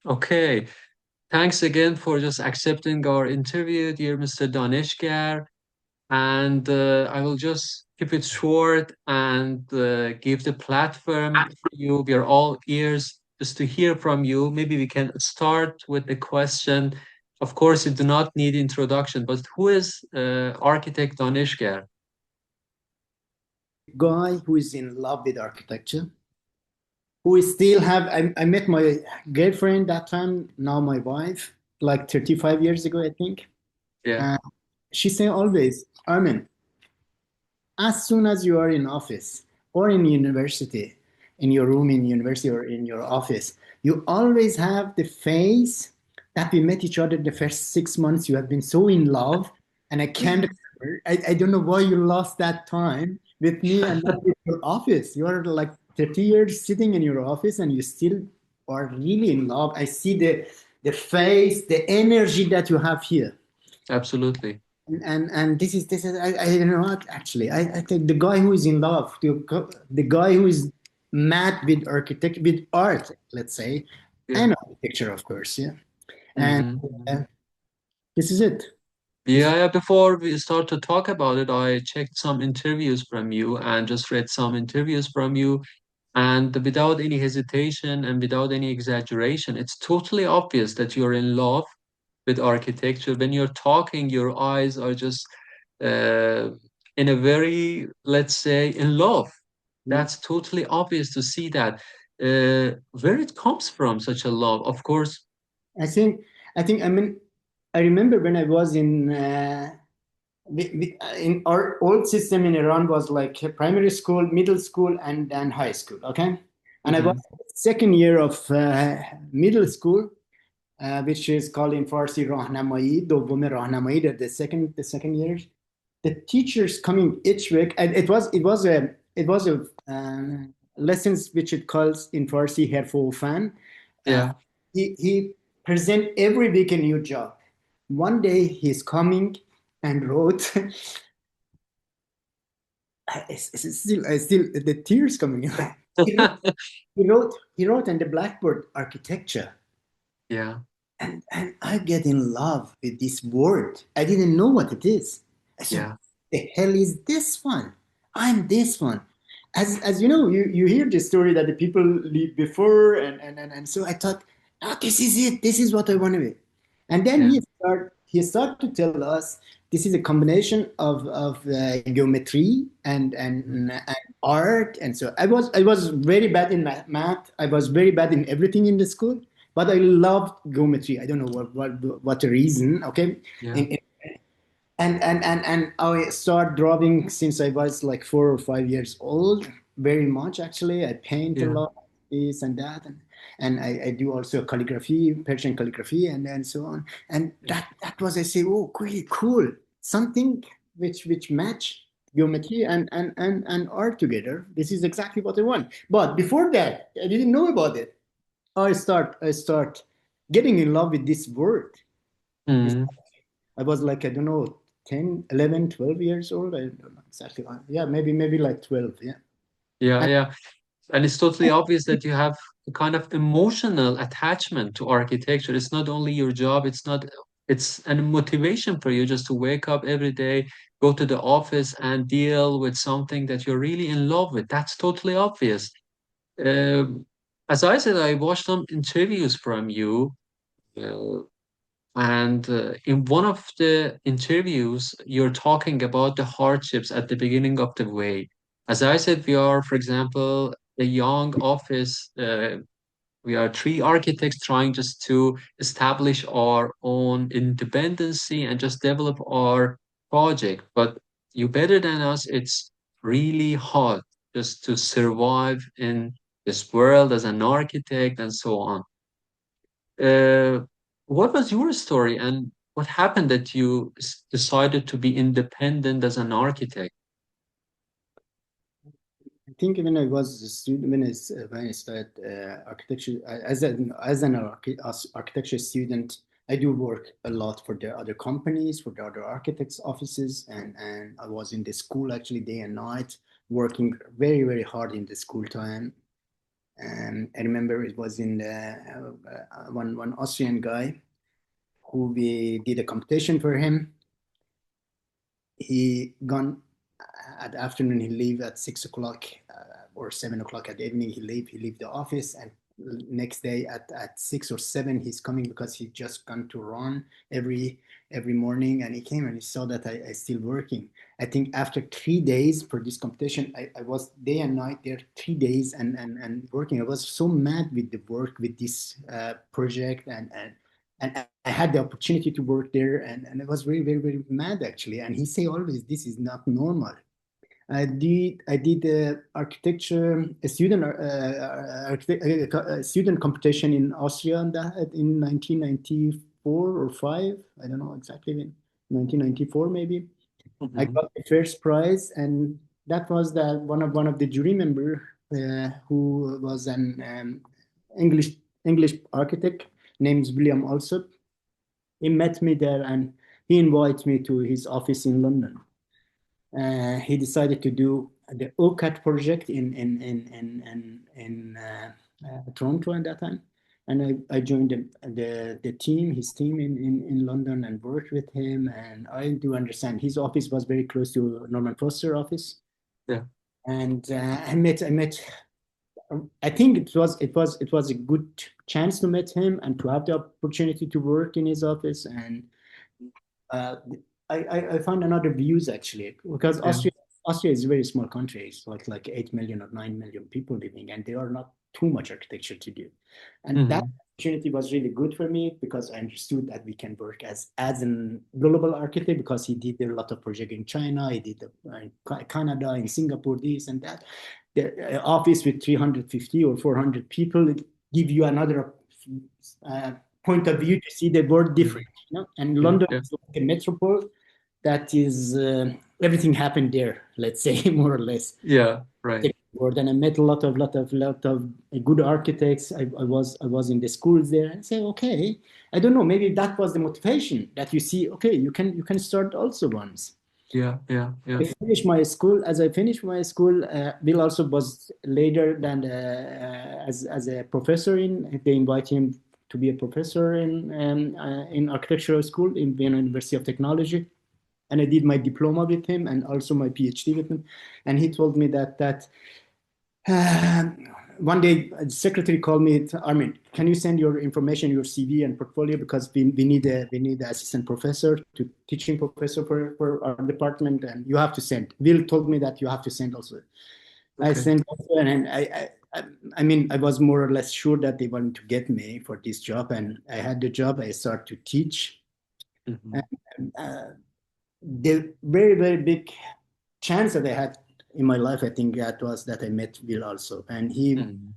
Okay. Thanks again for just accepting our interview, dear Mr. Daneshgar. And I will just keep it short and give the platform for you. We are all ears just to hear from you. Maybe we can start with the question. Of course, you do not need introduction, but who is architect Daneshgar? Guy who is in love with architecture, who is still have I met my girlfriend that time, now my wife, like 35 years ago, I think. Yeah. And she say always, Armin, as soon as you are in office or in university, in your room in university or in your office, you always have the face that we met each other the first 6 months. You have been so in love, and I can't remember. I don't know why you lost that time with me and not with your office. You are like 30 years sitting in your office and you still are really in love. I see the face, the energy that you have here. Absolutely. And this is I don't know what actually I think the guy who is in love, the guy who is mad with architect with art, let's say, Yeah. and architecture, of course, yeah. And Hmm. uh, this is it. This Yeah, before we start to talk about it, I checked some interviews from you and just read some interviews from you. And without any hesitation and without any exaggeration, it's totally obvious that you're in love with architecture. When you're talking, your eyes are just uh, in a very, let's say, in love. yeah. That's totally obvious to see that. Where it comes from, such a love, of course. I think I mean I remember when I was in in our old system in Iran was like primary school, middle school, and then high school. Okay, and I was Hmm. second year of middle school, which is called in Farsi راهنمایی دوم راهنمایی, the second years. The teachers coming each week, and it was a lessons which it calls in Farsi herfo fan. Uh, Yeah. he present every week a new job. One day he's coming and wrote. I still the tears coming. he wrote he wrote on the blackboard architecture. Yeah. And I get in love with this word. I didn't know what it is. I said, Yeah. the hell is this one? I'm this one. As you know, you hear the story that the people leave before, and so I thought, oh, this is it. This is what I want to be. And then Yeah. he started to tell us this is a combination of geometry and art. And so I was very bad in math. I was very bad in everything in the school, but I loved geometry. I don't know what the reason. Okay, Yeah. in, and I started drawing since I was like 4 or 5 years old. Very much actually. I paint a Yeah. lot, this and that, and I do also calligraphy, Persian calligraphy, and so on. And that was, I say, oh, really cool, something which match geometry and art together. This is exactly what I want. But before that, I didn't know about it. I start getting in love with this word. Mm. I was like, I don't know, 10, 11, 12 years old. I don't know exactly. Yeah, maybe like 12. Yeah. Yeah. And Yeah. And it's totally obvious that you have a kind of emotional attachment to architecture. It's not only your job, it's a motivation for you just to wake up every day, go to the office and deal with something that you're really in love with. That's totally obvious. Um, as I said, I watched some interviews from you, uh, and in one of the interviews, you're talking about the hardships at the beginning of the way. As I said, we are, for example, a young office. We are three architects trying just to establish our own independency and just develop our project. But you better than us, it's really hard just to survive in this world as an architect and so on. Uh, what was your story and what happened that you decided to be independent as an architect? I think when I was a student, when I started architecture as architecture student, I do work a lot for the other companies, for the other architects' offices, and I was in the school actually day and night, working very hard in the school time. I remember it was in the one Austrian guy who we did a competition for him. He gone at the afternoon. He leave at 6 o'clock or 7 o'clock at the evening. He leave the office, and next day at 6 or 7 he's coming because he just gone to run every morning. And he came and he saw that I still working. I think after 3 days for this competition, I was day and night there 3 days and working. I was so mad with the work with this project and I had the opportunity to work there, and I was very, very, very mad actually. And he say always, this is not normal. I did architecture a student competition in Austria in 1994 or five. I don't know exactly when. 1994 maybe. I Hmm. got the first prize, and that was the one of the jury member who was an English English architect named William also. He met me there and he invited me to his office in London. He decided to do the OCAT project in Toronto at that time. And I joined the team, his team in London, and worked with him. And I do understand his office was very close to Norman Foster office. Yeah. And I met I think it was a good chance to meet him and to have the opportunity to work in his office. And uh, I found another views actually because Yeah. Austria is a very small country. It's like 8 million or 9 million people living, and there are not too much architecture to do. And that Hmm. opportunity was really good for me because I understood that we can work as an global architect because he did a lot of project in China, he did in Canada, in Singapore, this and that. The office with 350 or 400 people it give you another uh, point of view to see the world Hmm. different. And Yeah. London Yeah. is like a metropole that is everything happened there, let's say more or less. Yeah. Right. Word. And I met a lot of good architects. I was in the schools there and say, okay, I don't know, maybe that was the motivation that you see, okay, you can start also once. Yeah. Yeah. Yeah. I finished my school. As I finished my school, Bill also was later than as a professor in. They invite him to be a professor in architectural school in Vienna University of Technology, and I did my diploma with him and also my PhD with him. And he told me that one day the secretary called me, Armin, can you send your information, your CV and portfolio because we need an assistant professor to teaching professor for our department, and you have to send. Will told me that you have to send also. I Okay. sent also, and I mean I was more or less sure that they wanted to get me for this job, and I had the job. I started to teach. Hmm. And, the very, very big chance that I had in my life, I think that was that I met Will also, and he Hmm.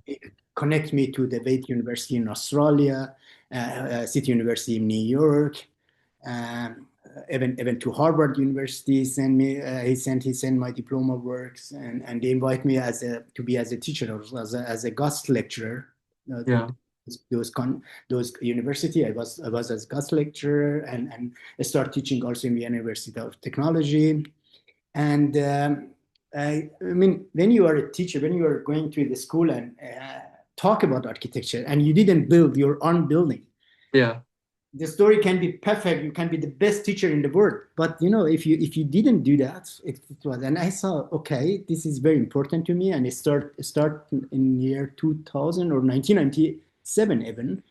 connected me to the Wade University in Australia, City University in New York, even to Harvard University. Sent me he sent my diploma works, and they invite me to be as a teacher or as a guest lecturer. Yeah. Those university, I was as guest lecturer, and I started teaching also in the University of Technology. And I mean, when you are a teacher, when you are going to the school and talk about architecture, and you didn't build your own building, Yeah. the story can be perfect. You can be the best teacher in the world, but if you didn't do that, it was. And I saw, okay, this is very important to me, and it start in year 2000 or 1997 even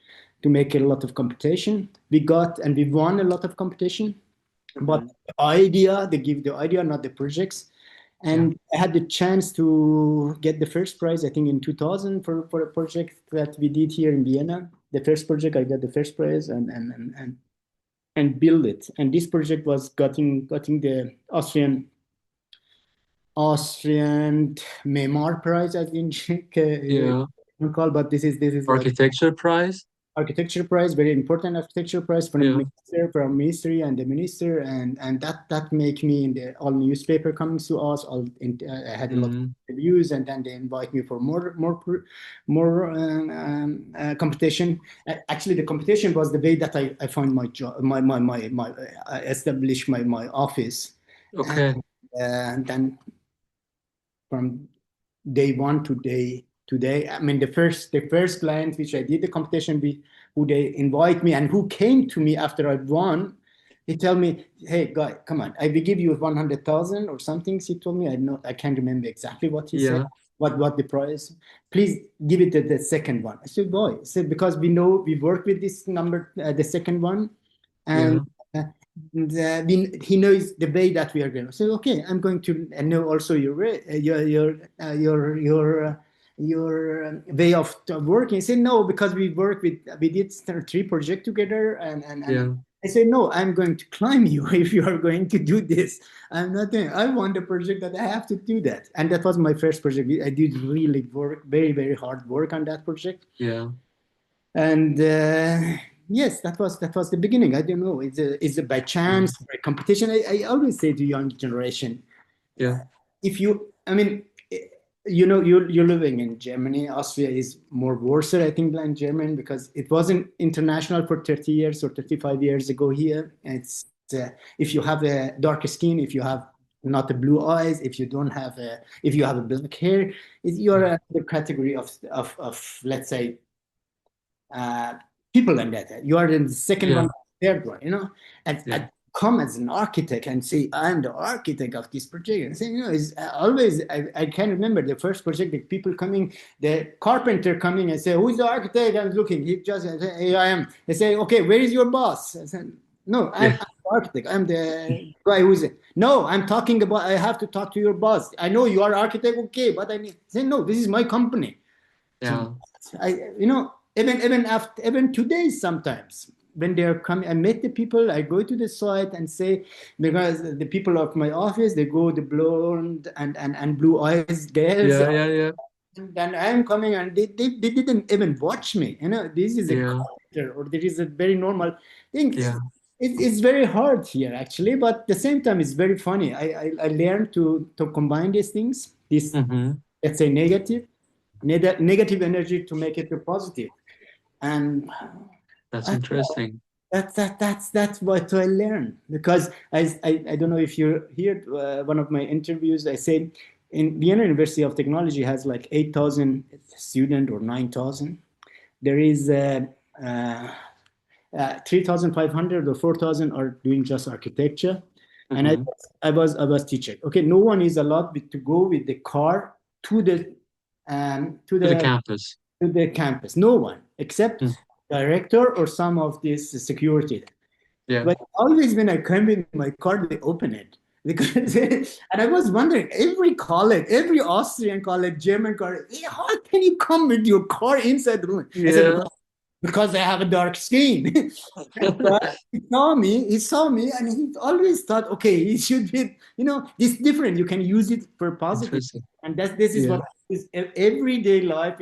to make a lot of competition. We got and we won a lot of competition, but Hmm. the idea, they give the idea, not the projects. Yeah. And I had the chance to get the first prize, I think in 2000 for a project that we did here in Vienna. The first project, I got the first prize and build it. And this project was getting the Austrian Memar Prize, I think Yeah. you call, but this is like Architecture prize. architecture prize, very important architecture prize from Yeah. minister, from ministry and the minister, and that make me in the all newspaper coming to us. I had a lot of Hmm. reviews, and then they invite me for more competition. Actually, the competition was the way that I found my job, my I established my office, and Okay. then from day one to day. today. I mean, the first client which I did the competition with, who they invite me and who came to me after I won, he tell me, "Hey, guy, come on, I will give you 100,000 or something." He told me, I can't remember exactly what he said, Yeah. what the price. Please give it to the second one. I said, "Boy," I said, because we know we work with this number, the second one, and Yeah. uh, he knows the way that we are going. So okay, I'm going to know also your way of working. He said no, because we did three projects together, and Yeah. I said no, I'm going to climb you if you are going to do this. I'm not doing. I want a project that I have to do that, and that was my first project. I did really work, very very hard work on that project, Yeah. and yes, that was the beginning. I don't know. Is it by Yeah. chance, by competition? I always say to young generation, Yeah. if you, I mean, you're living in Germany. Austria is more worse, I think, than German, because it wasn't international for 30 years or 35 years ago here. If you have a darker skin, if you have not the blue eyes, if you have a black hair, you're Yeah. another category of let's say uh, people like that. You are in the second Yeah. one, third one, Yeah. and come as an architect and say, I'm the architect of this project. And say, it's always, I can remember the first project, the people coming, the carpenter coming and say, who's the architect? I'm looking. He just say, hey, I am. They say, okay, where is your boss? I said, no, I'm Yeah. the architect. I'm the guy who's it. No, I'm talking about, I have to talk to your boss. I know you are architect, okay, but I need, say, no, this is my company. So Yeah. even after, even today, sometimes when they are coming, I meet the people. I go to the site and say, because the people of my office, they go the blonde and blue eyes girls, Yeah. Yeah. Yeah. and then I'm coming and they didn't even watch me. This is a Yeah. character, or there is a very normal thing. Yeah. It's very hard here actually, but at the same time, it's very funny. I learned to combine these things. This, Mm-hmm. let's say, negative energy, to make it a positive. And That's I, interesting. that's what I learned, because I don't know if you heard one of my interviews. I say in Vienna University of Technology has like 8,000 students or 9,000. There is 3,500 or 4,000 are doing just architecture, and Mm-hmm. I was teacher. Okay, no one is allowed to go with the car to the um, to To the the campus. to the campus. No one except Mm. director or some of this security. Yeah. But always when I come in my car, they open it because, and I was wondering, every college, every Austrian college, German college, how can you come with your car inside the room? I said, Yeah. because I have a dark skin. But he saw me, and he always thought, okay, he should be, this different. You can use it for positive. Interesting. And this is Yeah. what is everyday life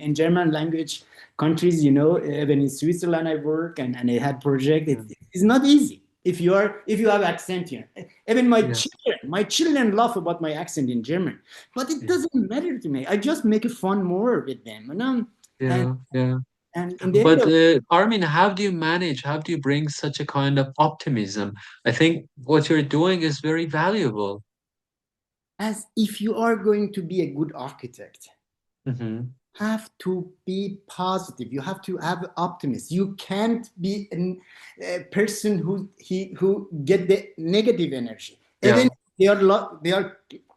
in German language countries, even in Switzerland I work, and I had project. Yeah. It's not easy if you have accent here. Even Yeah. my children laugh about my accent in German, but it Yeah. doesn't matter to me. I just make it fun more with them. And Yeah. Yeah. and in the end But of, Armin, how do you manage? How do you bring such a kind of optimism? I think what you're doing is very valuable. as if you are going to be a good architect, Hmm. have to be positive. You have to have optimism. You can't be a person who get the negative energy. Even Yeah. they are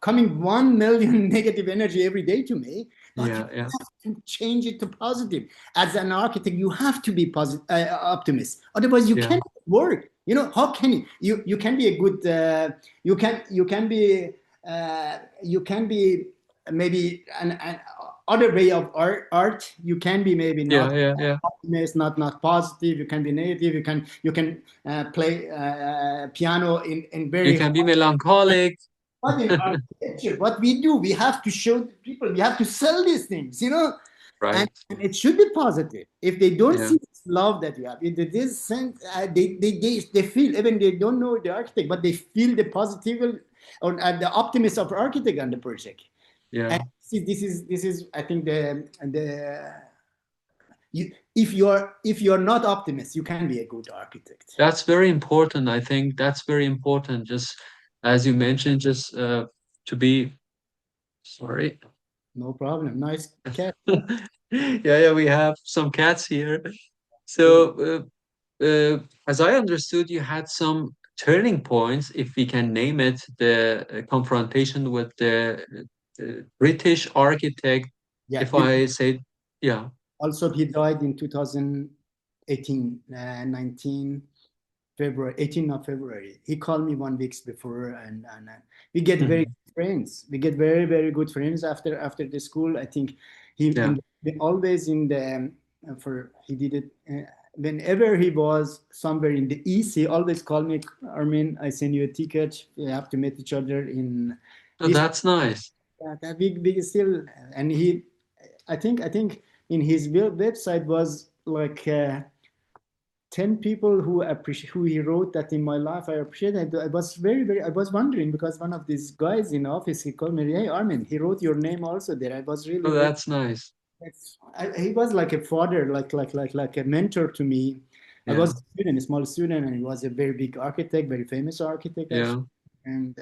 coming 1 million negative energy every day to me, but you Yeah. Yeah. have to change it to positive. As an architect, you have to be positive, optimist. Otherwise, you Yeah. can't work. How can you can be a good you can be maybe an other way of art. You can be maybe Yeah. not Yeah. Yeah. optimist, not positive. You can be negative. You can play piano in You very can be hard. melancholic. But in architecture, what we do, we have to show people. We have to sell these things. and, Right. and it should be positive. If they don't Yeah. see this love that you have, if this sense, they feel, even they don't know the architect, but they feel the positive or the optimism of architect on the project. And Yeah. this is I think if you're not optimist, you can be a good architect. That's very important. I think that's very important. Just as you mentioned, just to be sorry. No problem. Nice cat. Yeah, yeah, we have some cats here. Cool. So, as I understood, you had some turning points, if we can name it, the confrontation with the British architect. Yeah. If I say, yeah. Also, he died in 2018, 19 February, 18th of February. He called me 1 week before, and we get very Mhm. good friends. We get very, very good friends after the school. I think he Yeah. always in the for he did it. Whenever he was somewhere in the east, he always called me, Armin, I send you a ticket. We have to meet each other in Oh, this. that's nice. That big still, and he, I think in his website was like 10 people who appreciate who he wrote that in my life I appreciate it. I was very I was wondering because one of these guys in office he called me, hey Armin, he wrote your name also there. I was really Oh, very that's nice. he was like a father, like a mentor to me. I Yeah. was a student, a small student, and he was a very big architect, very famous architect actually. Yeah. And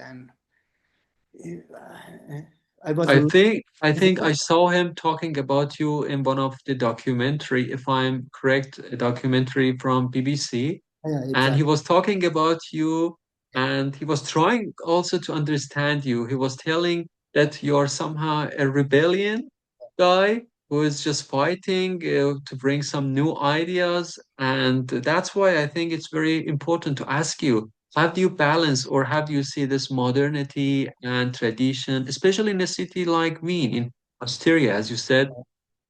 I was I a think I think I saw him talking about you in one of the documentary, if I'm correct, a documentary from BBC. yeah, And he exactly. was talking about you, and he was trying also to understand you. He was telling that you're somehow a rebellion guy who is just fighting to bring some new ideas. And that's why I think it's very important to ask you, how do you balance or how do you see this modernity and tradition, especially in a city like Wien, in Austria, as you said,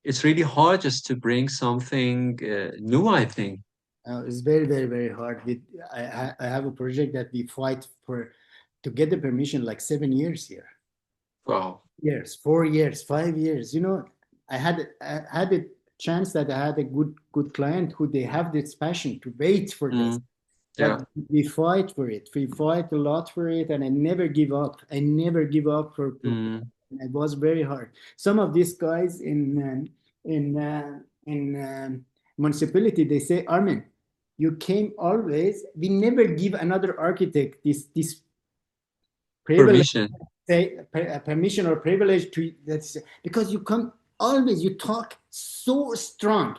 it's really hard just to bring something new, I think. It's very hard. I have a project that we fight for to get the permission like 7 years here. Wow. 4 years, 5 years. I had a chance that I had a good client who they have this passion to wait for this. Mm, But yeah. we fight for it. We fight a lot for it, and I never give up. I never give up for Mm, it was very hard. Some of these guys in municipality they say, Armin, you came always. We never give another architect this privilege, permission. say permission or privilege to that's because you come always. You talk so strong.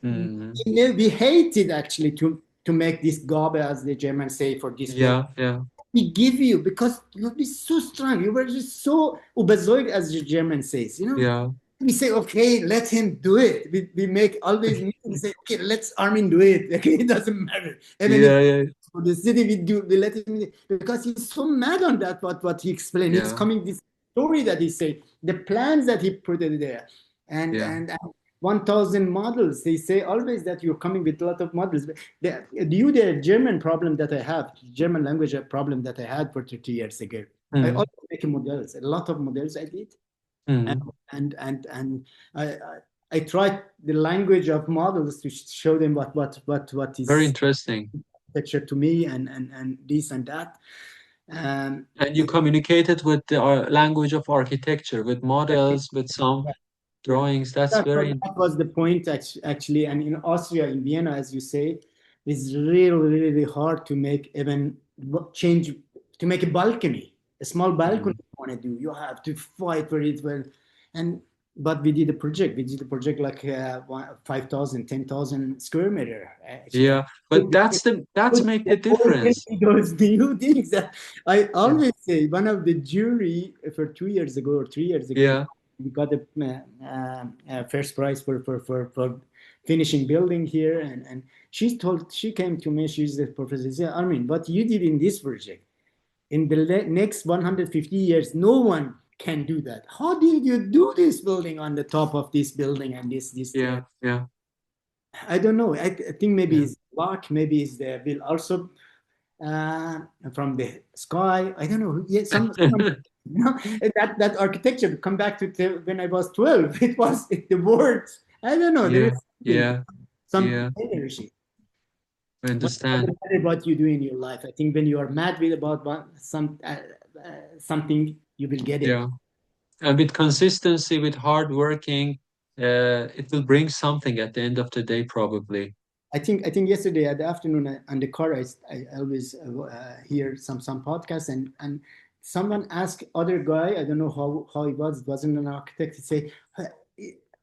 Mm, We hated actually to make this gobe, as the Germans say, for this building. yeah, yeah, We give you because you'll be so strong. You were just so überzeugt, as the German says. yeah, We say, okay, let him do it. We make always meetings, say, okay, let's Armin do it. Okay, it doesn't matter. Even if yeah, yeah, for the city we let him because he's so mad on that what he explained. He's yeah, coming this story that he said, the plans that he put in there, and yeah. and, and 1,000 models. They say always that you're coming with a lot of models. The German problem that I have, German language problem that I had for 30 years ago. I Mm, always make models, a lot of models I did, and mm. and I tried the language of models to show them what Very is interesting. picture to me, and this and that. Um, And you communicated with the language of architecture, with models, with some yeah, drawings. That's very, that was the point actually. And in Austria, in Vienna, as you say, it's really hard to make even change to make a balcony, a small balcony. mm. You want to do, you have to fight for it. Well, and but we did a project. We did a project like 5,000, 10,000 square meter actually. Yeah. But that's make the difference. Those new things that I Yeah, always say. One of the jury for 2 years ago or 3 years ago, yeah. we got the first prize for finishing building here, and she came to me. She's the professor. She said, Armin, what you did in this project in the next 150 years, no one can do that. How did you do this building on the top of this building and this? Yeah, yeah, I don't know. I think maybe yeah. it's luck. Maybe it's the will also uh, from the sky. I don't know. Yeah, that architecture. Come back to when I was 12. It was the words. I don't know. There Yeah, is something, yeah, some yeah. energy. I What doesn't understand. matter what you do in your life. I think when you are mad with about something, you will get it. Yeah. And with consistency, with hard working, it will bring something at the end of the day, probably. I think yesterday at the afternoon on the car, I always hear some podcasts, and someone asked other guy, I don't know how he was, it wasn't an architect, he say,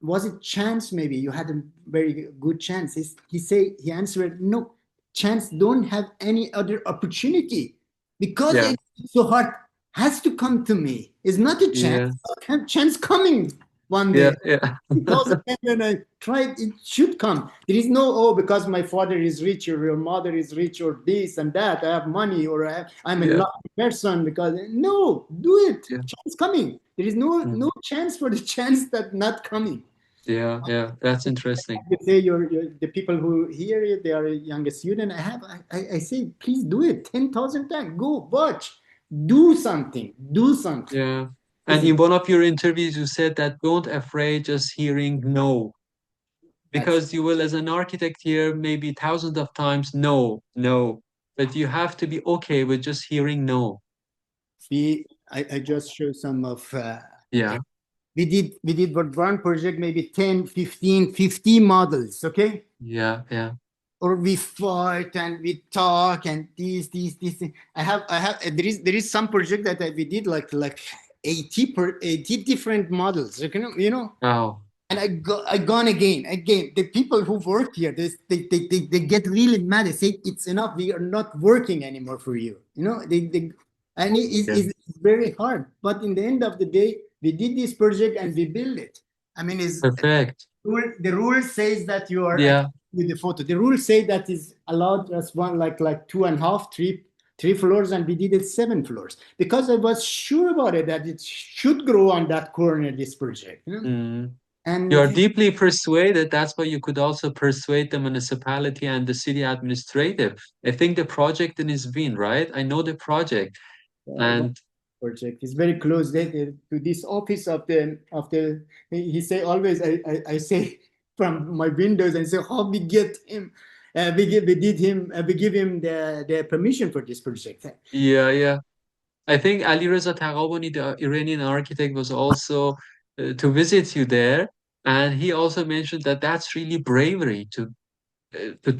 was it chance? Maybe you had a very good chance. He answered, no, chance don't have any other opportunity because Yeah, it's so hard, has to come to me. It's not a chance. yeah, Chance coming one yeah, day. yeah, 2010 when I tried, it should come. There is no, oh, because my father is rich or your mother is rich or this and that. I have money or I'm a yeah, lucky person because no, do it. yeah. Chance coming. There is no Mhm. chance for the chance that not coming. Yeah, yeah. That's interesting. You say the people who hear it, they are a younger student. I say, please do it 10,000 times. Go watch, do something, do something. Yeah. And This is in one of your interviews, you said that don't afraid just hearing no, that's because you will, as an architect, hear maybe thousands of times no, no, but you have to be okay with just hearing no. I just show some of Yeah, we did for one project maybe 10, 15, 50 models, okay? yeah, yeah. Or we fight and we talk and this. I have there is some project that we did like 80 different models, you know. Wow. And I gone again. The people who work here, they get really mad. They say it's enough. We are not working anymore for you. And Yeah. it's very hard. But in the end of the day, we did this project and we built it. I mean, is Perfect. the rule says that you are Yeah, with the photo. The rule say that is allowed as one like two and a half, three floors, and we did it 7 floors because I was sure about it that it should grow on that corner. This project, mm. You and are deeply persuaded. That's why you could also persuade the municipality and the city administrative. I think the project in is Wien, right? I know the project. one And project is very close to this office of the. He say always. I say from my windows and say how we get him. We give him the permission for this project. yeah, yeah. I think Ali Reza Taghabani, the Iranian architect, was also to visit you there. And he also mentioned that that's really bravery to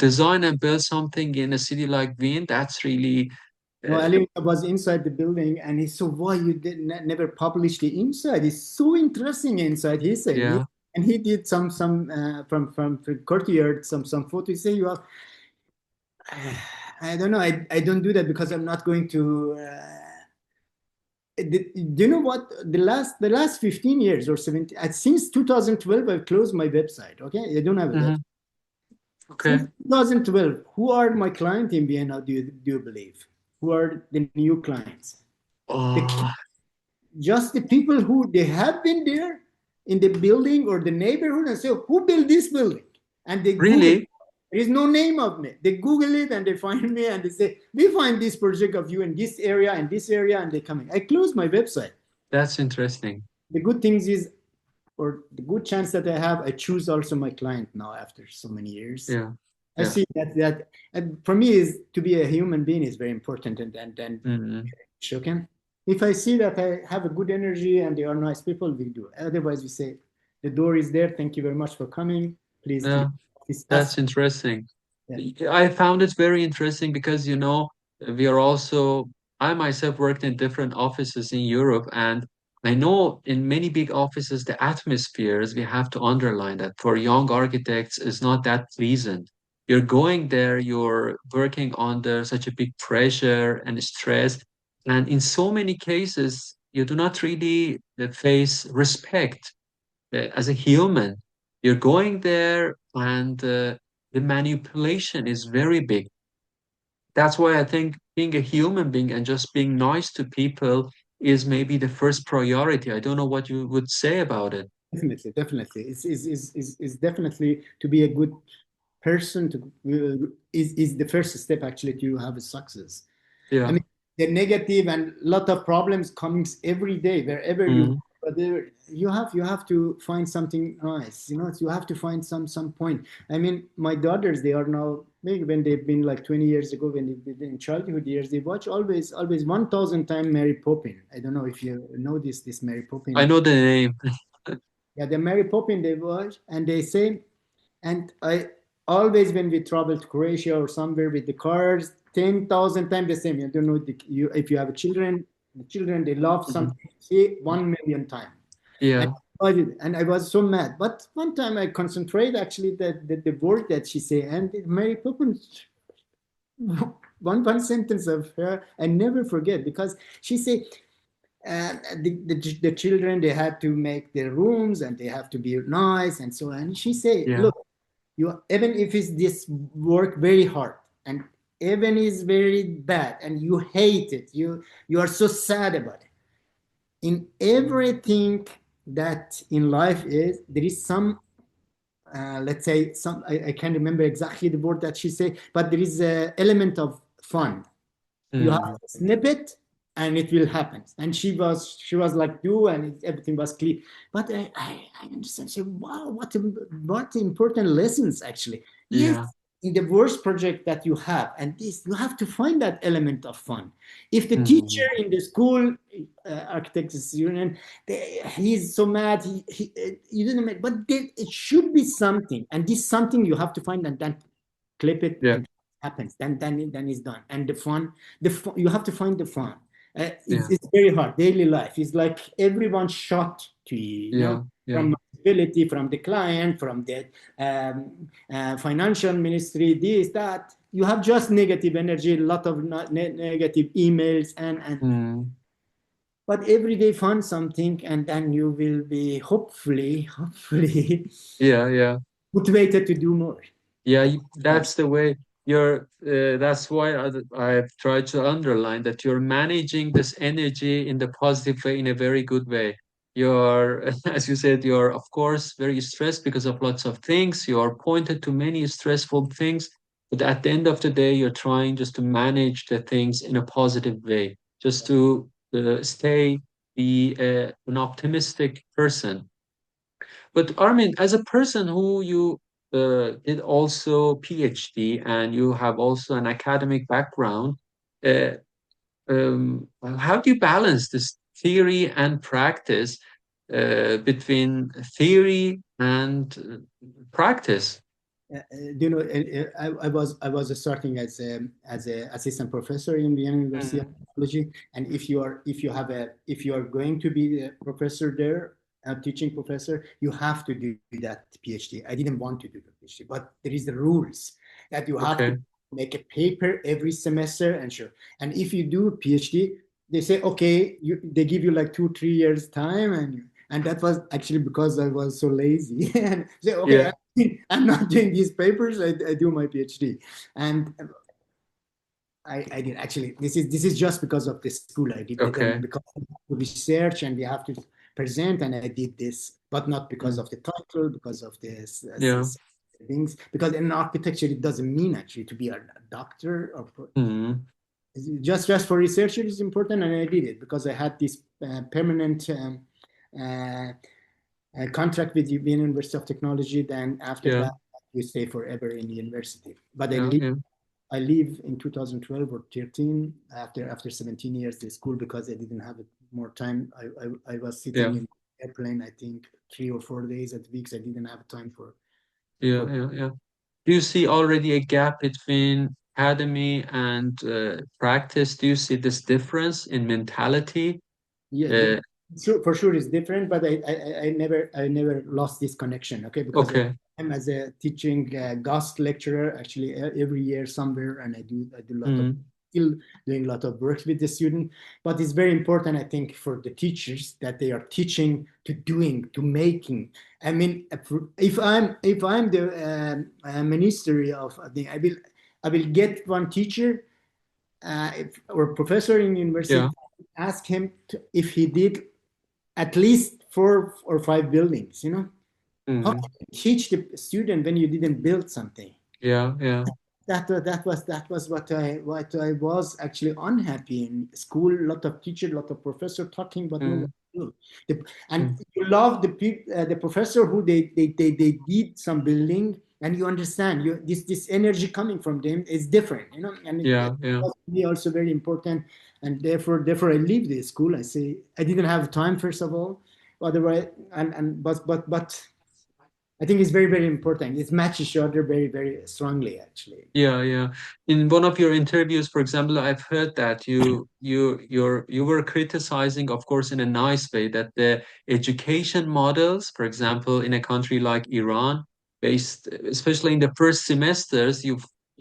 design and build something in a city like Wien. That's really, No, uh, Ali was inside the building, and he said, "Why you did never publish the inside? It's so interesting inside." He said, yeah, and he did some from the courtyard some photos. He said, "You have, I don't know. I don't do that because I'm not going to." Do you know what? The last 15 years or 17 since 2012, I've closed my website. Okay, I don't have a website hmm, since okay. 2012. Who are my clients in Vienna? Do you believe? Who are the new clients? The Oh, just the people who they have been there in the building or the neighborhood and say who built this building, and they google, really? there is no name of me, they google it and they find me and they say we find this project of you in this area and this area, and they come in. I close my website. That's interesting. The good things is, or the good chance that I have, I choose also my client now after so many years. Yeah, I yeah. see that and for me is to be a human being is very important, and Hmm. okay. If I see that I have a good energy and they are nice people, we do. Otherwise, we say the door is there. Thank you very much for coming. Please leave. Yeah, It's us. that's interesting. Yeah, I found it very interesting because, we are also, I myself worked in different offices in Europe, and I know in many big offices, the atmospheres, we have to underline that for young architects is not that pleasant. You're going there, you're working under such a big pressure and stress, and in so many cases, you do not really face respect as a human. You're going there, and the manipulation is very big. That's why I think being a human being and just being nice to people is maybe the first priority. I don't know what you would say about it. definitely, definitely. It's definitely to be a good person to is the first step actually to have a success. I Yeah. mean, the negative and lot of problems comes every day wherever you go. Mm, But you have to find something nice. You have to find some point. I mean, my daughters, they are now maybe when they've been like 20 years ago when they in childhood years, they watch always 1,000 times Mary Poppins. I don't know if you know this Mary I Poppins. know the name. Yeah, the Mary Poppins they watch and they say, and I always, when we travel to Croatia or somewhere with the cars, 10,000 times the same. I don't know if you have children. The children, they love Mhm. something, say 1 million times. And, Yeah. and I was so mad. But one time I concentrate actually the word that she say, and Mary Poppins, one sentence of her, I never forget, because she say, the children, they had to make their rooms and they have to be nice and so on. And she say, Yeah. look, you, even if it's this work very hard and even is very bad and you hate it, you are so sad about it, in everything that in life is, there is some, let's say some, I can't remember exactly the word that she said, but there is a element of fun. You have Mm. to snip it and it will happen. And she was like you, and everything was clear. But I understand. So wow, what important lessons actually. Yes, Yeah. in the worst project that you have, and this you have to find that element of fun. If the teacher Mm. in the school, architects union, he's so mad, you didn't make, but it should be something, and this something you have to find, and then clip it Yeah. and happens, then it's done. And the fun, you have to find the fun. Yeah. It's very hard. Daily life is like everyone shot to you, Yeah. Yeah. from ability, from the client, from the financial ministry, this, that. You have just negative energy, a lot of negative emails, and Mm. but every day find something, and then you will be hopefully Yeah. Yeah. motivated to do more. Yeah, Right. that's the way that's why I've tried to underline that you're managing this energy in the positive way, in a very good way. You're, as you said, you're of course very stressed because of lots of things. You are pointed to many stressful things, but at the end of the day, you're trying just to manage the things in a positive way, just to stay be an optimistic person. But Armin, as a person who you did also PhD and you have also an academic background, uh, how do you balance this theory and practice between theory and practice? I was starting as a assistant professor in Vienna University of Mm. Technology, and if you are going to be a professor there, a teaching professor, you have to do that PhD. I didn't want to do the PhD, but there is the rules that you have to Okay. make a paper every semester, and sure. And if you do a PhD, they say okay, they give you like 2 3 years time, and that was actually because I was so lazy and say okay, Yeah. I'm not doing these papers. I do my PhD, and I did actually. This is just because of the school I did it, and Okay. because we have to research and we have to present, and I did this, but not because Mm. of the title, because of this Yeah. things. Because in architecture, it doesn't mean actually to be a doctor, or Mm. just for research it is important, and I did it because I had this permanent uh, contract with the Vienna University of Technology. Then after Yeah. that, you stay forever in the university. But I Yeah. leave, Yeah. I leave in 2012 or 13 after 17 years the school because I didn't have more time. I was sitting Yeah. in airplane, I think 3 or 4 days at weeks. I didn't have time Yeah. for Yeah. Yeah. Do you see already a gap between academy and practice? Do you see this difference in mentality? yeah, Uh, for sure it's different, but I never lost this connection. Okay, because okay. I'm as a teaching guest lecturer actually every year somewhere, and I do a lot of Mm, still doing a lot of work with the student. But it's very important, I think, for the teachers that they are teaching to doing to making. I mean, if I'm the ministry of the, I will get one teacher or professor in university, yeah. ask him if he did at least 4 or 5 buildings. How Mm, can you teach the student when you didn't build something? yeah. Yeah. That was what I was actually unhappy in school. A lot of teacher, a lot of professor talking, but no one Mm, do. And mm, you love the professor who they did some building, and you understand this energy coming from them is different, and it yeah. Yeah. was me also very important. And therefore I leave the school. I say I didn't have time first of all, otherwise, and but I think it's very, very important. It matches each other very, very strongly, actually. Yeah, yeah. In one of your interviews, for example, I've heard that you were criticizing, of course, in a nice way, that the education models, for example, in a country like Iran, based especially in the first semesters, you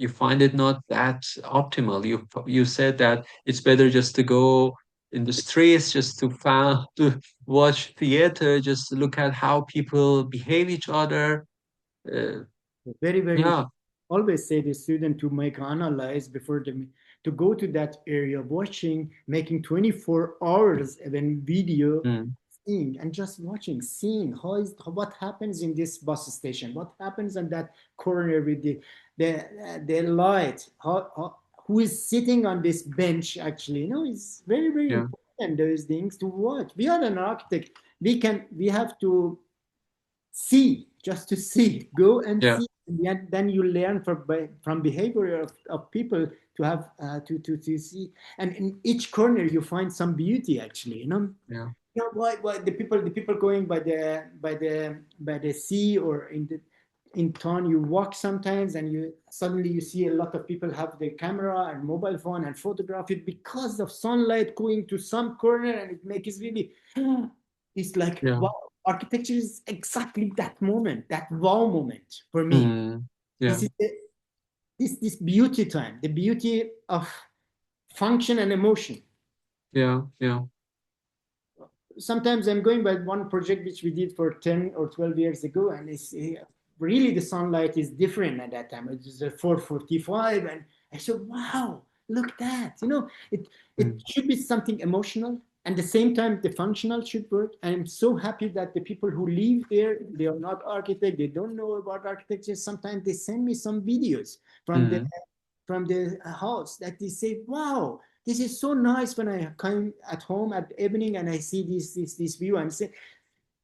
find it not that optimal. You said that it's better just to go in the streets, just to found to watch theater, just to look at how people behave each other. Uh, Very, very important. yeah. Always say the student to make analyze before them to go to that area, watching, making 24 hours even video, Mm, seeing and just watching, seeing what happens in this bus station, what happens on that corner with the light, who is sitting on this bench actually. It's very, very yeah. important those things to watch. We are an architect. We have to see, just to see, go and Yeah. see, and then you learn from behavior of people to have to see, and in each corner you find some beauty actually, Yeah. why the people going by the sea, or in town you walk sometimes, and you suddenly you see a lot of people have the camera and mobile phone and photograph it because of sunlight going to some corner, and it makes really it's like, Yeah. wow, architecture is exactly that moment, that wow moment for me. Mm, This yeah. is this beauty time, the beauty of function and emotion. Yeah. Yeah. Sometimes I'm going by one project which we did for 10 or 12 years ago, and it's really the sunlight is different at that time. It was a 4:45, and I said, wow, look at that. It Mm, should be something emotional, and at the same time, the functional should work. I'm so happy that the people who live there, they are not architects, they don't know about architecture. Sometimes they send me some videos from the mm, from the house that they say, wow, this is so nice. When I come at home at evening and I see this view, and say,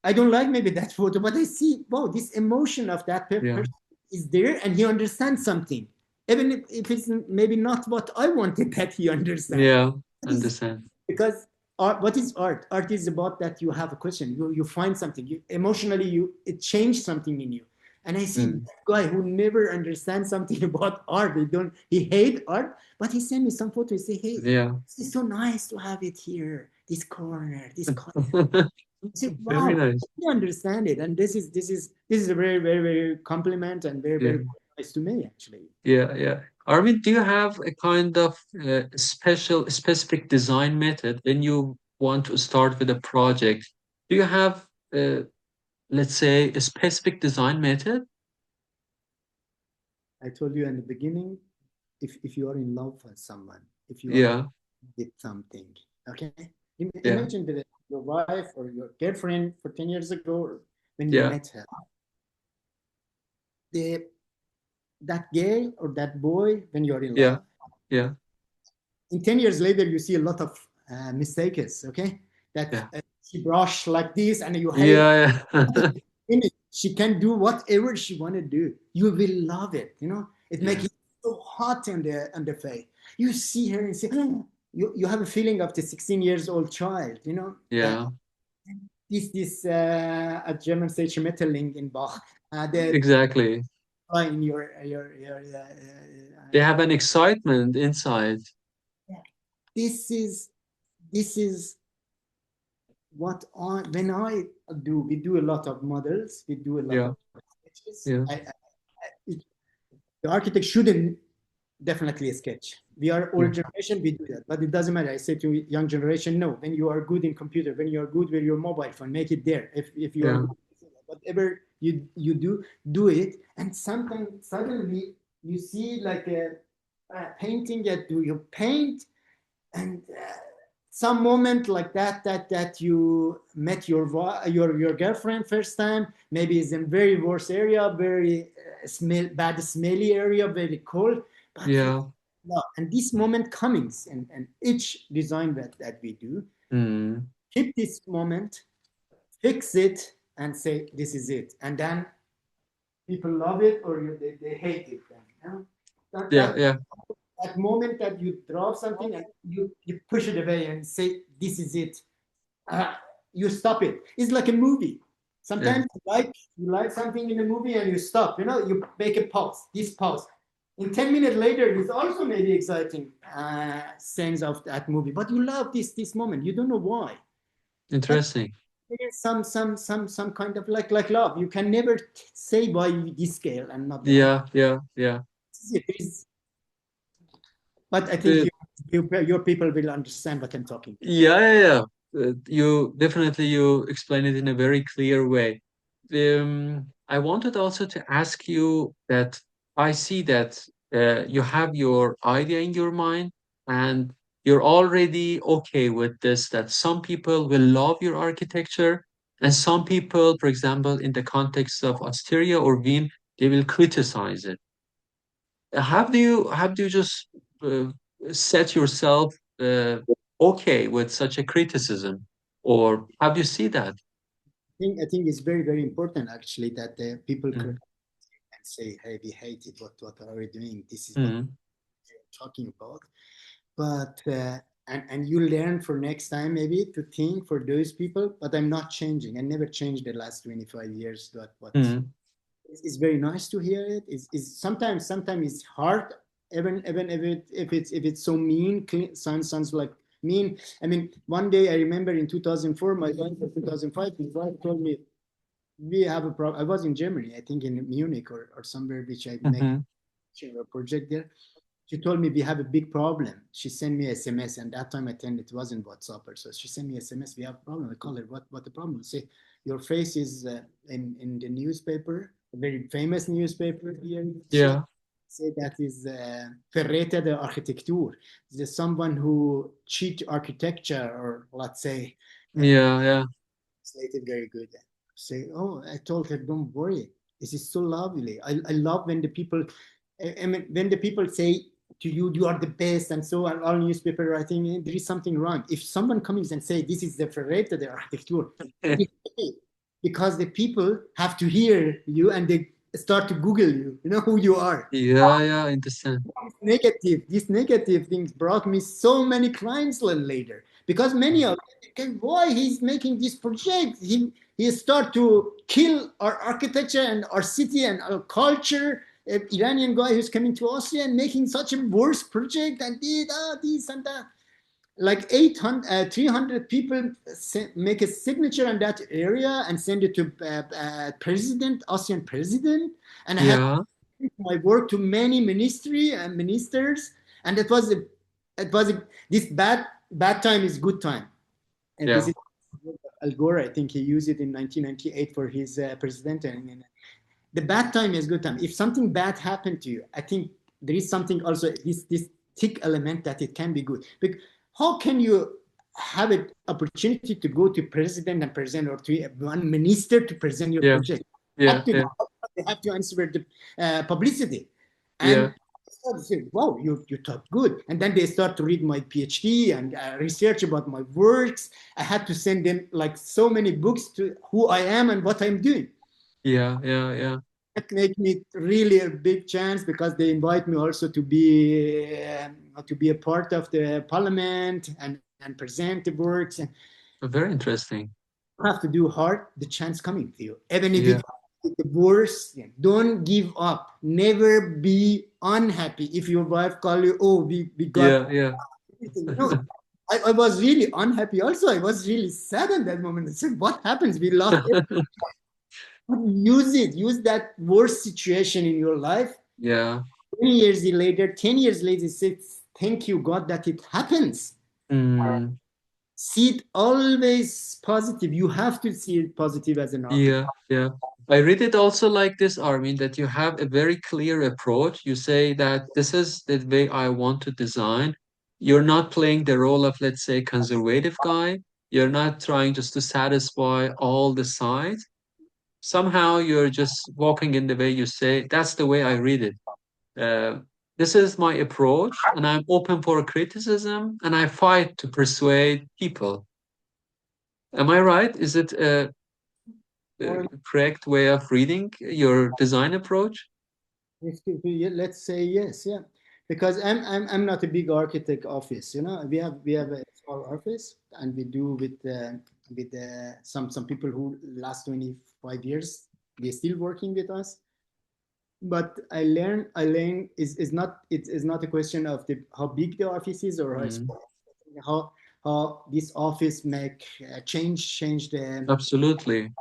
I don't like maybe that photo, but I see, wow, this emotion of that yeah. person is there, and he understands something, even if it's maybe not what I wanted that he understand. Yeah. That is Understand. because art, what is art? Art is about that you have a question, you find something, you emotionally, it changed something in you. And I see Mm, that guy who never understands something about art. He hate art, but he sent me some photos. He say, hey, yeah. this is so nice to have it here, this corner, this corner. I said, Very wow, nice. I understand it. And this is a very, very, very compliment, and very, Yeah. very nice to me actually. Yeah. Yeah. Armin, do you have a kind of specific design method when you want to start with a project? Do you have, uh, let's say, a specific design method? I told you in the beginning, if you are in love with someone, if you are Yeah. with something, okay? Yeah. Imagine that your wife or your girlfriend for 10 years ago, or when you Yeah. met her, the that girl or that boy, when you're in Yeah. love, Yeah. in 10 years later, you see a lot of mistakes, okay? That Yeah. she brush like this, and you hate Yeah. Yeah. it. She can do whatever she want to do. You will love it. It makes Yeah. it so hot on the face. You see her and say, you have a feeling of the 16 years old child. Yeah. A German say Schmetterling in Bach. The Exactly. in your They have an excitement inside. this is this is what when I do. We do a lot of models. We do a lot Yeah. of sketches. Yeah. The architect shouldn't definitely a sketch. We are Yeah. old generation, we do that, but it doesn't matter. I say to young generation, no. When you are good in computer, when you are good with your mobile phone, make it there. If you are Yeah. good, whatever you do it. And sometimes suddenly you see like a painting that do you paint, and some moment like that you met your girlfriend first time, maybe it's in very worse area, very bad smelly area, very cold, but you Yeah. love. And this moment comings, and each design that we do, Mm. keep this moment, fix it, and say this is it, and then people love it, or they hate it then, that Yeah. that Yeah. that moment that you draw something and you push it away and say this is it. uh, you stop it. It's like a movie. Yeah. Sometimes you like something in a movie and you stop. You make a pause. This pause. In 10 minutes later, there's also maybe exciting sense of that movie, but you love this moment. You don't know why. But Interesting. there's some kind of like love. You can never say why this scale and not the other. Yeah, yeah, yeah. But I think The, your people will understand what I'm talking. yeah, yeah, yeah. You definitely you explain it in a very clear way. I wanted also to ask you that I see that you have your idea in your mind and you're already okay with this, that some people will love your architecture and some people, for example, in the context of Asteria or Wien, they will criticize it. How do you just uh, set yourself okay with such a criticism, or how do you see that? I think it's very very important actually that people can Mm, say, "Hey, we hate it. What are we doing? This is what mm, we're talking about." But and you learn for next time maybe to think for those people. But I'm not changing. I never changed the last 25 years. What mm, it's very nice to hear it. It's sometimes it's hard, even if it's so mean. Sounds like mean. I mean, one day I remember in 2004, my wife in 2005, his wife told me we have a problem. I was in Germany, I think in Munich or somewhere, which I make mhm. a project there. She told me we have a big problem. She sent me SMS, and that time I think it wasn't WhatsApp or so. She sent me SMS. We have a problem. I call her. What the problem? I say your face is in the newspaper, a very famous newspaper here in Czech. Yeah, Say that is Verräter der Architektur. There's someone who cheat architecture, or let's say, and yeah, yeah, translated very good. Say, oh, I told her, don't worry. This is so lovely. I love when the people, I mean, when the people say to you, you are the best, and so on, all newspaper writing, there is something wrong. If someone comes and say, this is the Verräter der Architektur, because the people have to hear you and they start to Google you, who you are. yeah, yeah. I understand. These negative things brought me so many clients later because many of them, why he's making this project, he start to kill our architecture and our city and our culture. An Iranian guy who's coming to Austria and making such a worse project and did this and that, like 800 300 people make a signature on that area and send it to president, Austrian president, and I had Yeah, my work to many ministry and ministers, and it was this bad time is good time, and this yeah. is Al Gore. I think he used it in 1998 for his president, and the bad time is good time. If something bad happened to you, I think there is something also this thick element that it can be good. But how can you have an opportunity to go to president and present, or to one minister to present your Yeah, project? yeah, Have to yeah, they have to answer the publicity, yeah, and say, wow, you talk good. And then they start to read my PhD and research about my works. I had to send them like so many books to who I am and what I'm doing. yeah, yeah, yeah. That make me really a big chance because they invite me also to be a part of the parliament and present the works, and Very interesting. you have to do hard. The chance coming to you, even if Yeah, it's the worst. Don't give up. Never be unhappy if your wife call you, oh, we got yeah, yeah. everything. I was really unhappy also. I was really sad in that moment. I said, what happens? We lost everything. Use it. Use that worst situation in your life. Yeah. 20 years later, 10 years later, say, thank you, God, that it happens. Mm, See it always positive. You have to see it positive as an architect. yeah, yeah. I read it also like this, Armin, that you have a very clear approach. You say that this is the way I want to design. You're not playing the role of, let's say, conservative guy. You're not trying just to satisfy all the sides. Somehow you're just walking in the way you say, that's the way I read it. Uh, this is my approach, and I'm open for criticism, and I fight to persuade people. Am I right? Is it Or correct way of reading your design approach? let's say yes, yeah. Because I'm not a big architect office. We have a small office, and we do with some people who last 20 5 years. They're still working with us. But I learn is not a question of the how big the office is or how Mm. small. How this office make change the Absolutely.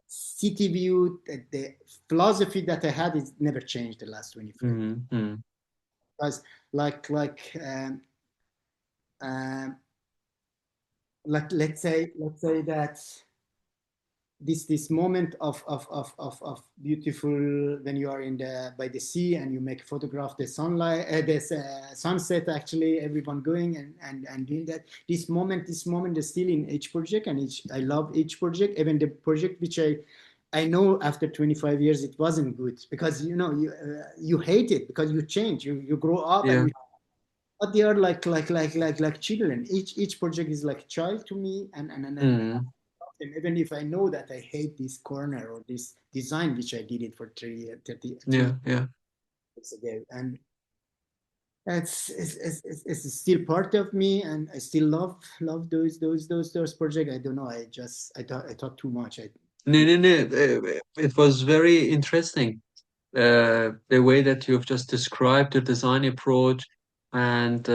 city view. The philosophy that I had is never changed the last 25 years. Mm. Mm. Because like um, like let's say that this moment of beautiful when you are in the by the sea and you make photograph the sunlight this sunset, actually everyone going and doing that, this moment is still in each project, and I love each project, even the project which I know after 25 years it wasn't good, because you hate it because you change, you grow up, and Yeah. you, but they are like children. Each project is like a child to me, and Mm. and even if I know that I hate this corner or this design, which I did it for 3 Yeah. Yeah. years ago, and it's still part of me, and I still love those projects. I don't know. I talk too much. No, no, no. It was very interesting, the way that you've just described the design approach, and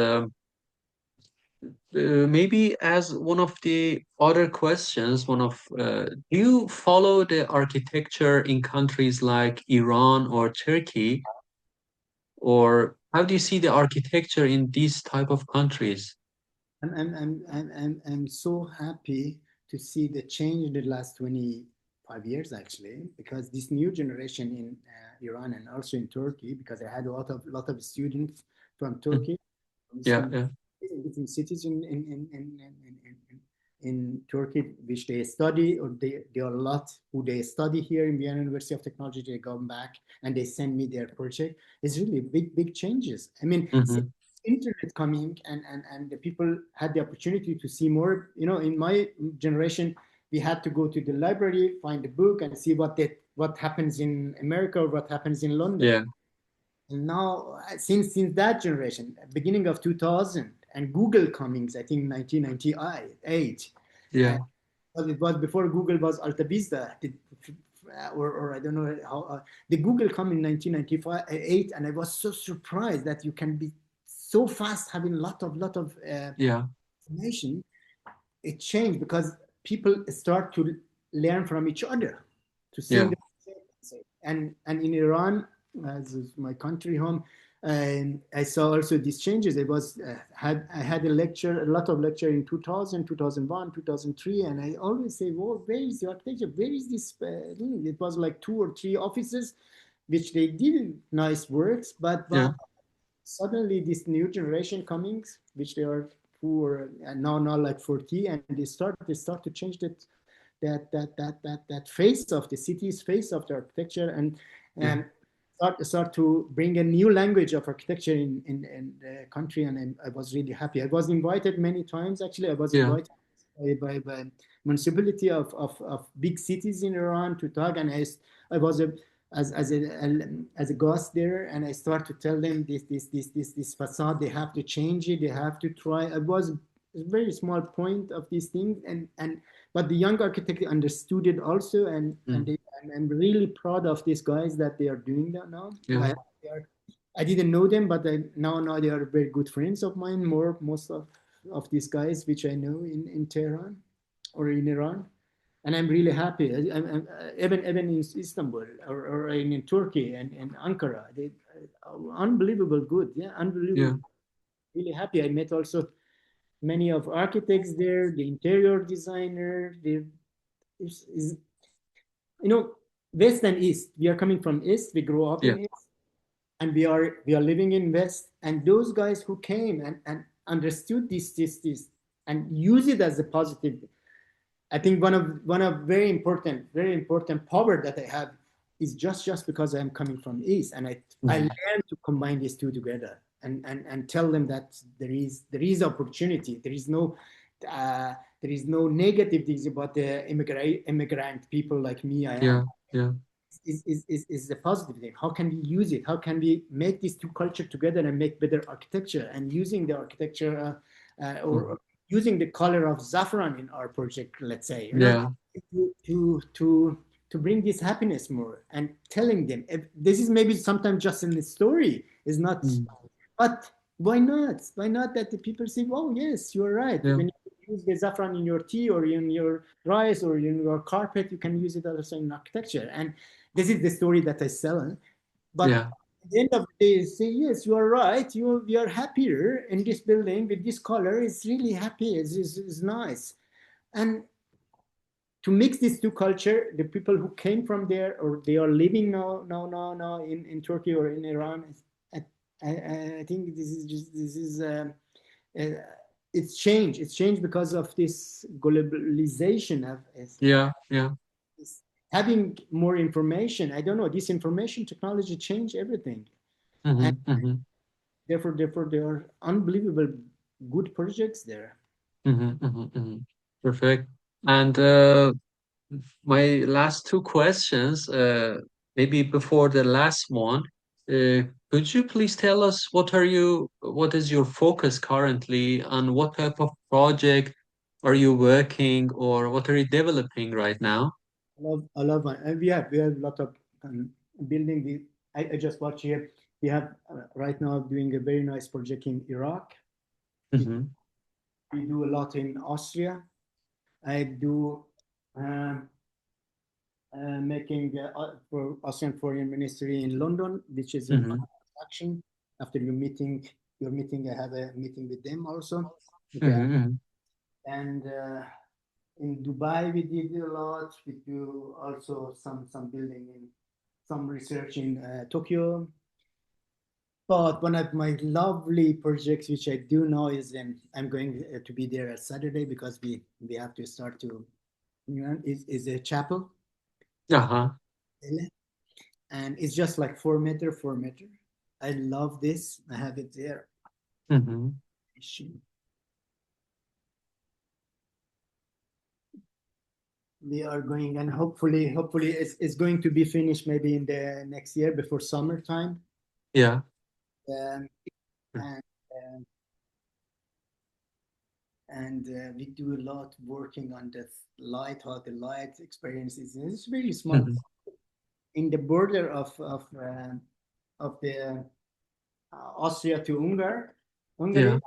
maybe as one of the other questions, do you follow the architecture in countries like Iran or Turkey, or how do you see the architecture in these type of countries? I'm so happy to see the change in the last 25 years, actually, because this new generation in Iran and also in Turkey, because I had a lot of students from Mm. Turkey, Yeah, from yeah, different cities in Turkey, which they study, or they are a lot who they study here in Vienna University of Technology. They come back and they send me their project. It's really big changes. I mean, hmm, internet coming, and the people had the opportunity to see more. In my generation, we had to go to the library, find a book, and see what happens in America or what happens in London. yeah, And now, since that generation, beginning of 2000, and Google comings, I think 1998, uh, yeah, but it was before Google was Alta Vista, or I don't know how. The Google come in 1995, 8, and I was so surprised that you can be so fast having lot of yeah, information. It changed because people start to learn from each other, to seeing yeah, the and in Iran, as is my country home, and I saw also these changes. It was I had a lot of lecture in 2000, 2001, 2003, and I always say, "Well, where is the architecture? Where is this thing?" It was like two or three offices, which they did nice works, yeah, but suddenly this new generation coming, which they are who are now like 40, and they start to change that face of the cities, face of the architecture, yeah, and start to bring a new language of architecture in the country. And I was really happy. I was invited many times. Actually, I was yeah, invited by municipality of big cities in Iran to talk, and I was as a guest there, and I start to tell them this facade, they have to change it, they have to try. I was a very small point of these things, and but the young architect understood it also, and mm, I'm really proud of these guys that they are doing that now. yeah, They are, I didn't know them, but now they are very good friends of mine. Most of these guys, which I know in Tehran or in Iran, and I'm really happy. Even in Istanbul or in Turkey and Ankara, they unbelievable good. Yeah, yeah, unbelievable. Really happy. I met also many of architects there, the interior designer. Is West and East. We are coming from East. We grew up yeah, in East, and we are living in West. And those guys who came and understood this, and use it as a positive. I think one of very important power that I have is just because I'm coming from East, and I mhm, learn to combine these two together, and tell them that there is opportunity. Uh, there is no negative things about the immigrant people like me. I am yeah, yeah, is a positive thing. How can we use it? How can we make these two cultures together and make better architecture? And using the architecture mhm, or using the color of saffron in our project, let's say, Yeah. to bring this happiness more and telling them this is maybe sometimes just in the story is not, Mm. but why not? Why not that the people say, oh yes, you're right. Yeah. When you use the saffron in your tea or in your rice or in your carpet, you can use it also in architecture. And this is the story that I sell. But Yeah. at the end of the day, say, yes, you are right. We are happier in this building with this color. It's really happy. It's nice. And to mix these two culture, the people who came from there or they are living now in Turkey or in Iran, I, I think this is uh, it's changed. It's changed because of this globalization of Yeah. Yeah. having more information. I don't know. This information technology changed everything, and Hmm. Hmm. therefore there are unbelievable good projects there. Hmm. Hmm. Hmm. Perfect. And my last two questions, maybe before the last one, could you please tell us what is your focus currently, on what type of project are you working, or what are you developing right now? I love, and we have a lot of building. I just watch here. We have right now doing a very nice project in Iraq. We, Hmm. we do a lot in Austria. I do um, making for Austrian Foreign Ministry in London, which is in Hmm. construction. After your meeting, I have a meeting with them also. Okay, Hmm. and in Dubai we did a lot. We do also some building in some research in Tokyo. But one of my lovely projects, which I do know, is I'm going to be there at Saturday because we have to start to, is a chapel, Uh-huh. and it's just like 4 meter, 4 meter. I love this. I have it there. Hmm. We are going, and hopefully it's going to be finished maybe in the next year before summertime. Yeah. Um, and um, we do a lot working on the light, how the light experiences. It's really small Hmm. in the border of the Austria to Yeah. Hungary,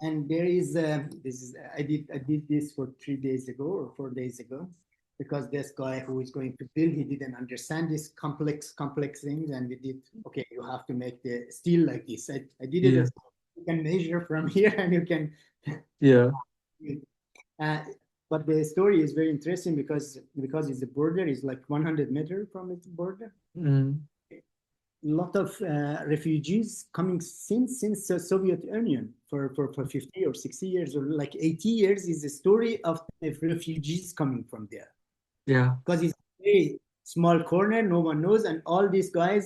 and there is this is I did this for 3 days ago or 4 days ago because this guy who is going to build, he didn't understand this complex things, and we did, okay, you have to make the steel like this. I did it Yeah. as you can measure from here and you can Yeah. uh, but the story is very interesting because it's the border is like 100 meters from its border. Mm. A lot of refugees coming since the Soviet Union for 50 or 60 years or like 80 years is the story of the refugees coming from there Yeah. because it's a very small corner, no one knows, and all these guys,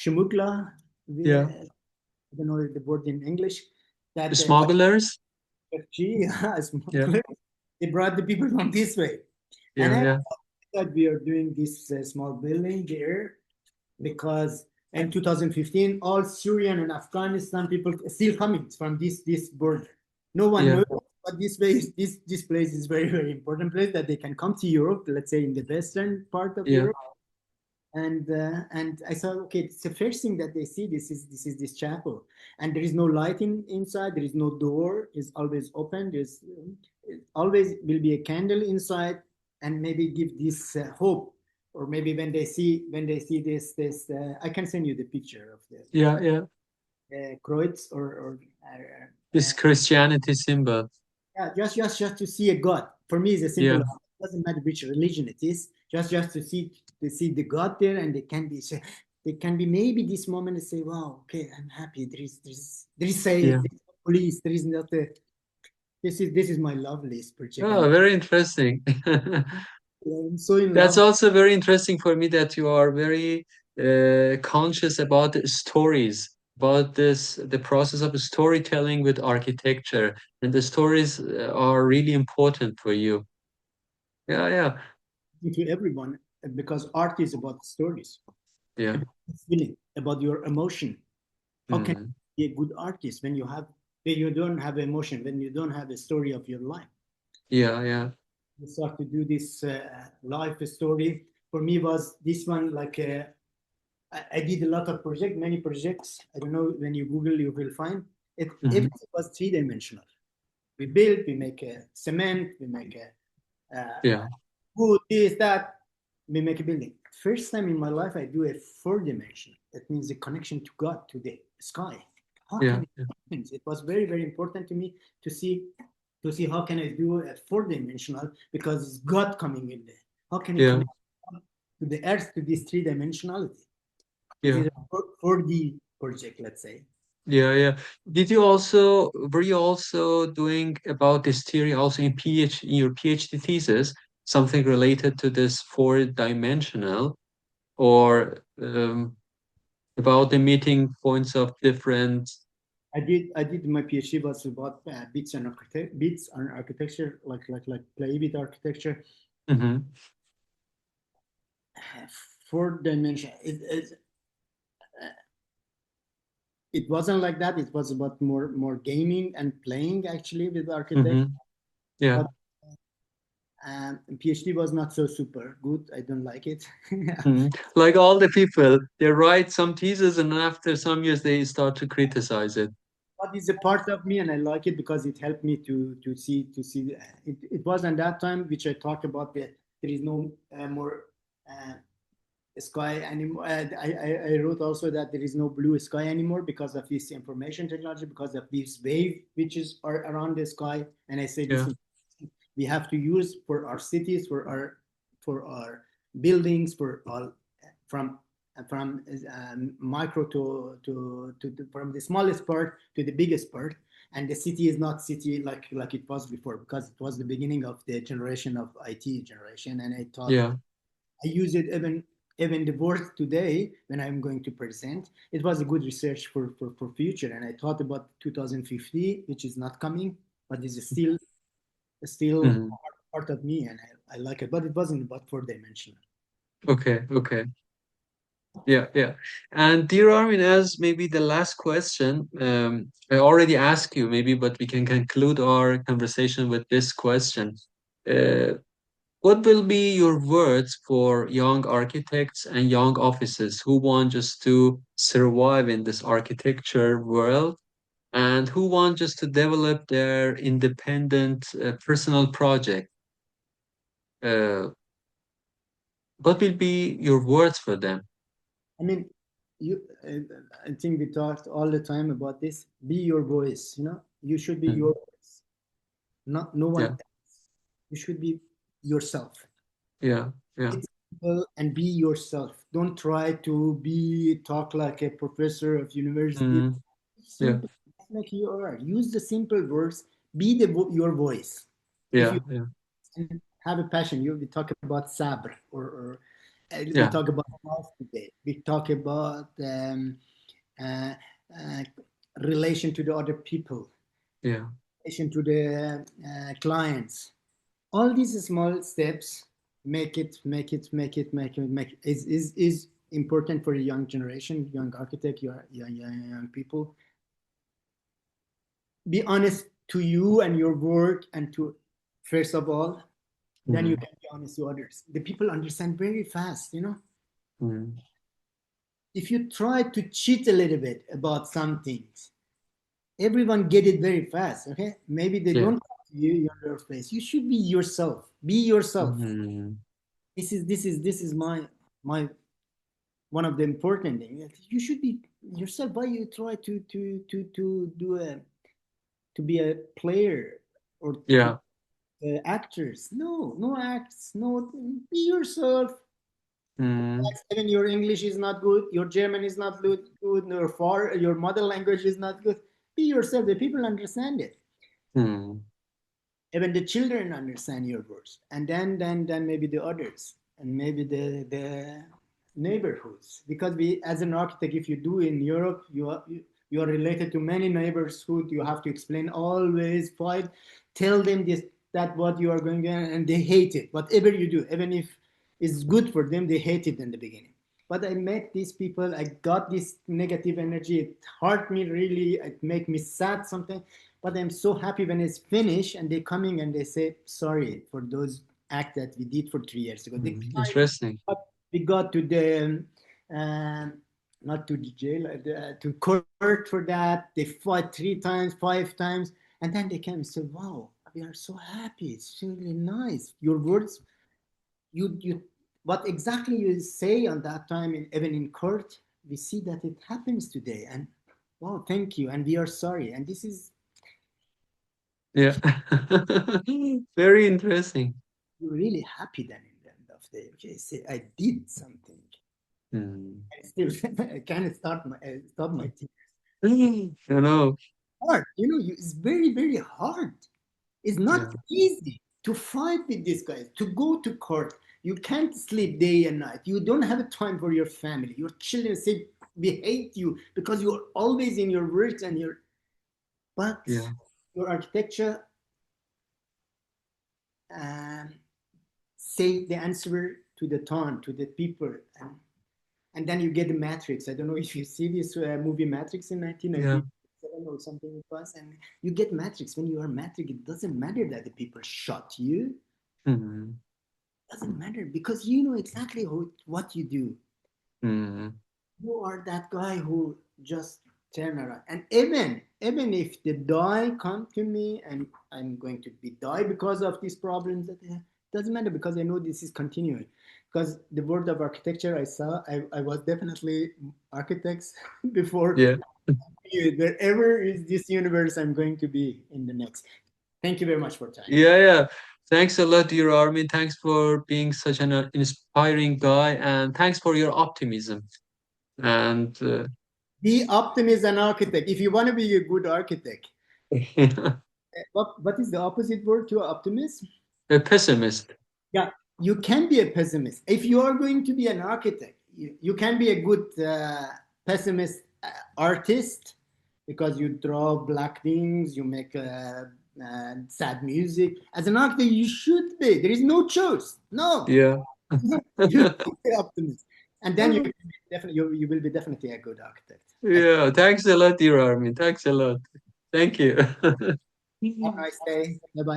Shimukla, Yeah. I don't know the word in English, that Smugglers? refugee Yeah. smuggler, they brought the people from this way. And Yeah. I Yeah. thought we are doing this small building there because in 2015, all Syrian and Afghanistan people still coming from this border. No one Yeah. knows, but this place is very important place that they can come to Europe. Let's say in the western part of Yeah. Europe, and I thought, okay, it's the first thing that they see. This is this chapel, and there is no lighting inside. There is no door. It's always open. There's always will be a candle inside, and maybe give this hope. Or maybe when they see this, I can send you the picture of the Yeah. Yeah. Kreuz or This Christianity symbol. yeah, just to see a God. For me, it's a symbol Yeah. of, it doesn't matter which religion it is. Just to see the God there, and they can be maybe this moment and say, "Wow, okay, I'm happy. There is safe. Yeah. There's no police. There is not a. This is my loveliest project, and Oh, very interesting. I'm so in That's love. also very interesting for me that you are very conscious about the stories, about the process of storytelling with architecture, and the stories are really important for you. Yeah, yeah, To everyone because art is about stories, yeah. about feeling, about your emotion. How can Hmm. you be a good artist when you have when you don't have emotion, when you don't have a story of your life. Yeah, yeah. You start to do this life story. For me, was this one like I did a lot of projects, many projects. I don't know, when you Google, you will find it. Hmm. Everything was three-dimensional. We build, we make a cement, we make a Yeah, wood, this, that. We make a building. First time in my life, I do a four-dimensional. That means the connection to God, to the sky. How yeah, can it happen? It was very, very important to me to see how can I do a four-dimensional, because it's God coming in there. How can I yeah, connect to the earth, to this three-dimensionality? This yeah, is a 4D project, let's say. yeah, yeah. Were you also doing about this theory also in your PhD thesis, something related to this four-dimensional, or about the meeting points of different? I did my PhD was about bits and architecture, like play with architecture, Hmm. four dimension. It wasn't like that. It was about more gaming and playing actually with architect. Hmm. Yeah. But PhD was not so super good. I don't like it. Mhm. Like all the people, they write some thesis and after some years they start to criticize it. But it's a part of me, and I like it because it helped me to see. It wasn't that time which I talked about that there is no more uh, sky anymore. I wrote also that there is no blue sky anymore because of this information technology, because of this wave which is are around the sky. And I say this Yeah. is we have to use for our cities, for our buildings, for all from micro to from the smallest part to the biggest part. And the city is not city like it was before, because it was the beginning of the generation of IT generation. And I thought Yeah. I use it even the word today when I'm going to present. It was a good research for future. And I thought about 2050, which is not coming, but is still Hmm. part of me, and I like it. But it wasn't about four dimensional. Okay. Okay. Yeah. Yeah. And dear Armin, as maybe the last question, I already asked you maybe, but we can conclude our conversation with this question. Uh, what will be your words for young architects and young officers who want just to survive in this architecture world and who want just to develop their independent personal project? Uh, what will be your words for them? I mean, you. I think we talked all the time about this. Be your voice. You should be Mm. your voice, not no one Yeah, else. You should be yourself. yeah, yeah, It's simple, and be yourself. Don't try to be talk like a professor of university. mm, yeah, Simple, like you are. Use the simple words. Be your voice. If you yeah, yeah, have a passion, we talk about sabr, or we yeah, talk about love today. We talk about uh, uh, relation to the other people, yeah. relation to the clients. All these small steps make it is important for a young generation, young architect, young people. Be honest to you and your work, and to first of all, then you Mm, can be honest to others. The people understand very fast. mm, If you try to cheat a little bit about some things, everyone get it very fast. Okay, maybe they yeah. don't come to you in your face. You should be yourself. Be yourself. Mm, This is my one of the important things. You should be yourself. Why you try to do to be a player, or to yeah. actors? No acts. No, be yourself. Mm, Even your English is not good, your German is not good, your mother language is not good. Be yourself. The people understand it. mm, Even the children understand your words, and then maybe the others, and maybe the neighborhoods. Because we, as an architect, if you do in Europe, you are related to many neighbors who you have to explain always, fight, tell them this, that what you are going on, and they hate it. Whatever you do, even if it's good for them, they hate it in the beginning. but I met these people. I got this negative energy. It hurt me really. It made me sad sometimes. But I'm so happy when it's finished and they coming and they say sorry for those act that we did for 3 years ago. Interesting. We got to the um, not to the jail, to court for that. They fought 3 times, 5 times, and then they came and said, "Wow, we are so happy. It's really nice. Your words, you, what exactly you say on that time, even in court, we see that it happens today, and wow, thank you, and we are sorry." And this is Yeah. Very interesting. really happy then in the end of the day. Okay, say I did something. Mm. I still I can't stop my tears. I know. Hard, it's very very hard. It's not Yeah. easy to fight with these guys, to go to court. You can't sleep day and night. You don't have time for your family. Your children say we hate you because you're always in your work and your, but Yeah. your architecture, um, say the answer to the town, to the people, and then you get the Matrix. I don't know if you see this movie Matrix in Yeah. 1997 or something it was, and you get Matrix. When you are Matrix, it doesn't matter that the people shot you. Mm. It doesn't matter because you know exactly what you do. Mm. You are that guy who just turn around. And even if the die come to me and I'm going to be die because of these problems, that doesn't matter because I know this is continuing. Because the world of architecture I saw, I was definitely architects before Yeah. you. Wherever is this universe, I'm going to be in the next. Thank you very much for time. Yeah, yeah. Thanks a lot, dear Armin. Thanks for being such an inspiring guy, and thanks for your optimism. And Be optimist and architect. If you want to be a good architect, what is the opposite word to optimist? a pessimist. Yeah, you can be a pessimist. If you are going to be an architect, you can be a good pessimist artist because you draw black things, you make sad music. As an architect, you should be. There is no choice. No, Yeah. you should be optimist, and then you will be definitely a good architect. Have Yeah. Thanks a lot, dear Armin. Thanks a lot. Thank you. a nice day. Bye bye.